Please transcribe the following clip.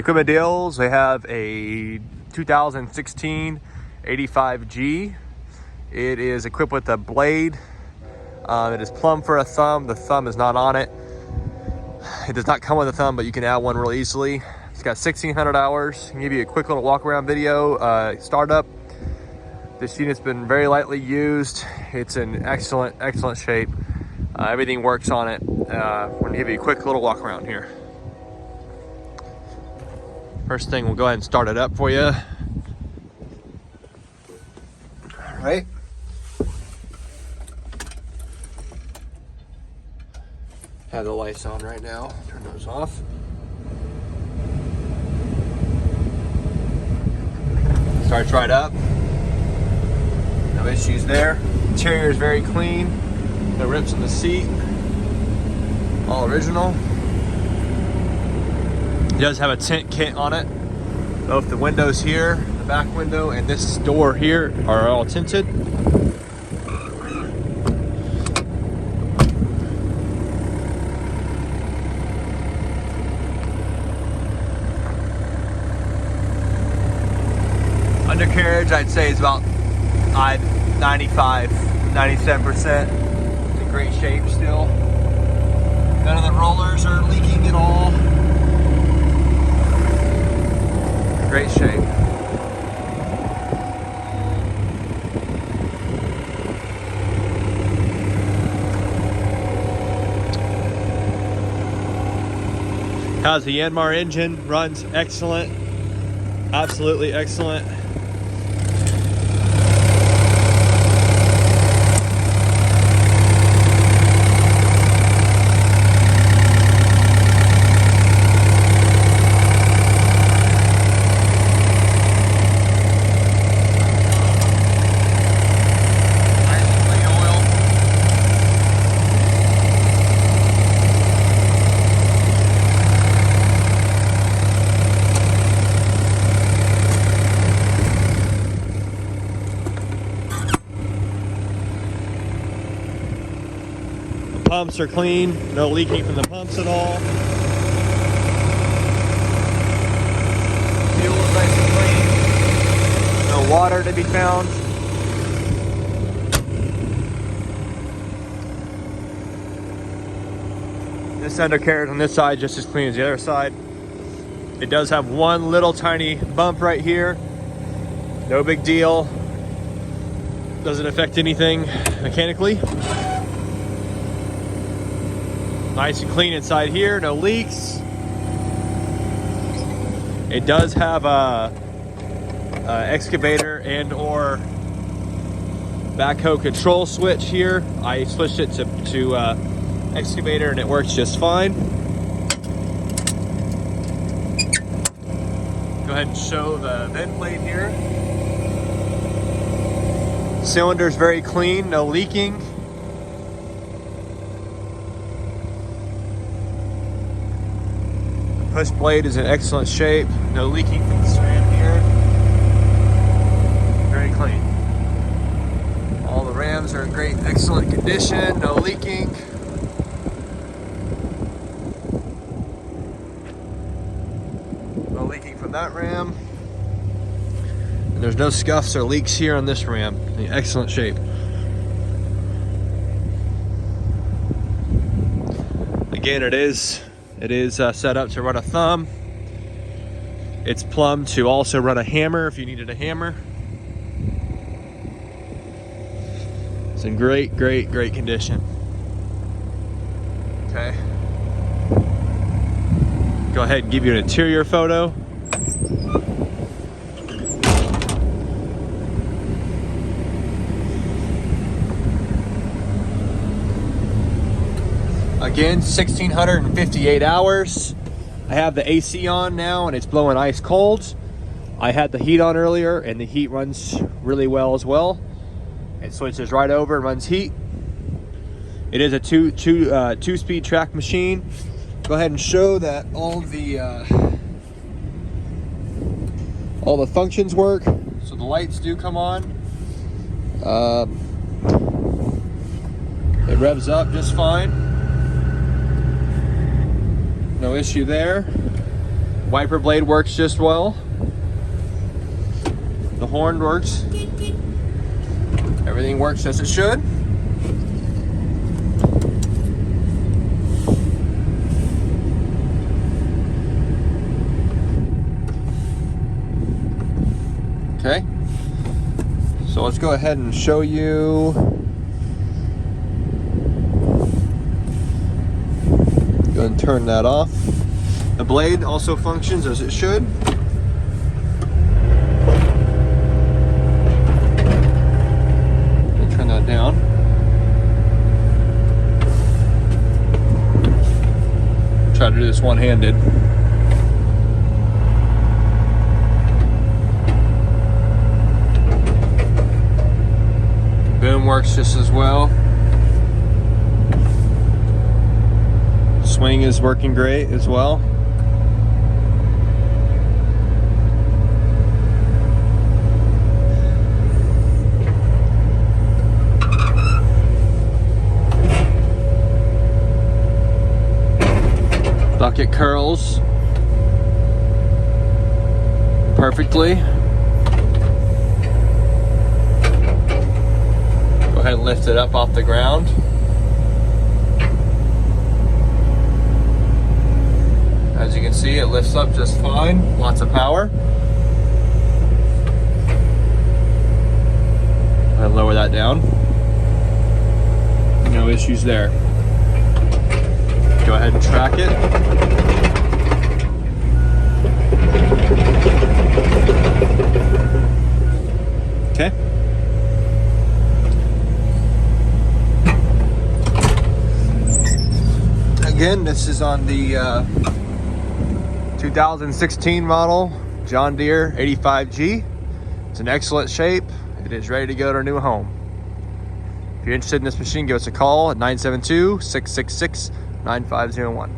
Equipment deals, they have a 2016 85G. It is equipped with a blade. It is plumb for a thumb. The thumb is not on it. It does not come with a thumb, but you can add one real easily. It's got 1,600 hours. I can give you a quick little walk around video. Startup. This unit's been very lightly used. It's in excellent shape. Everything works on it. I'm gonna give you a quick little walk around here. First thing, we'll go ahead and start it up for you. All right. Have the lights on right now. Turn those off. Starts right up. No issues there. Interior is very clean. No rips in the seat. All original. It does have a tint kit on it. Both the windows here, the back window, and this door here are all tinted. Undercarriage, I'd say, is about 95, 97%. It's in great shape still. None of the rollers are leaking at all. Great shape. How's the Yanmar engine? Runs excellent. Absolutely excellent. Pumps are clean, no leaking from the pumps at all. Fuel is nice and clean. No water to be found. This undercarriage on this side just as clean as the other side. It does have one little tiny bump right here. No big deal. Doesn't affect anything mechanically. Nice and clean inside here, no leaks. It does have a excavator and or backhoe control switch here. I switched it to excavator and it works just fine. Go ahead and show the vent plate here. Cylinder's very clean, no leaking. Push blade is in excellent shape. No leaking from the strand here. Very clean. All the rams are in great, excellent condition. No leaking. No leaking from that ram. And there's no scuffs or leaks here on this ram. In excellent shape. Again, it is set up to run a thumb. It's plumbed to also run a hammer if you needed a hammer. It's in great condition. Okay. Go ahead and give you an interior photo. Again, 1,658 hours. I have the AC on now and it's blowing ice cold. I had the heat on earlier and the heat runs really well as well. It switches right over and runs heat. It is a two-speed track machine. Go ahead and show that all the functions work. So the lights do come on. It revs up just fine. No issue there. Wiper blade works just well. The horn works. Everything works as it should. Okay, so let's go ahead and show you. Go ahead and turn that off. The blade also functions as it should. Turn that down. Try to do this one-handed. Boom works just as well. Swing is working great as well. Bucket curls perfectly. Go ahead and lift it up off the ground. As you can see, it lifts up just fine. Lots of power. I'll lower that down. No issues there. Go ahead and track it. Okay. Again, this is on the 2016 model John Deere 85G. It's in excellent shape. It is ready to go to our new home. If you're interested in this machine, give us a call at 972-666-9501.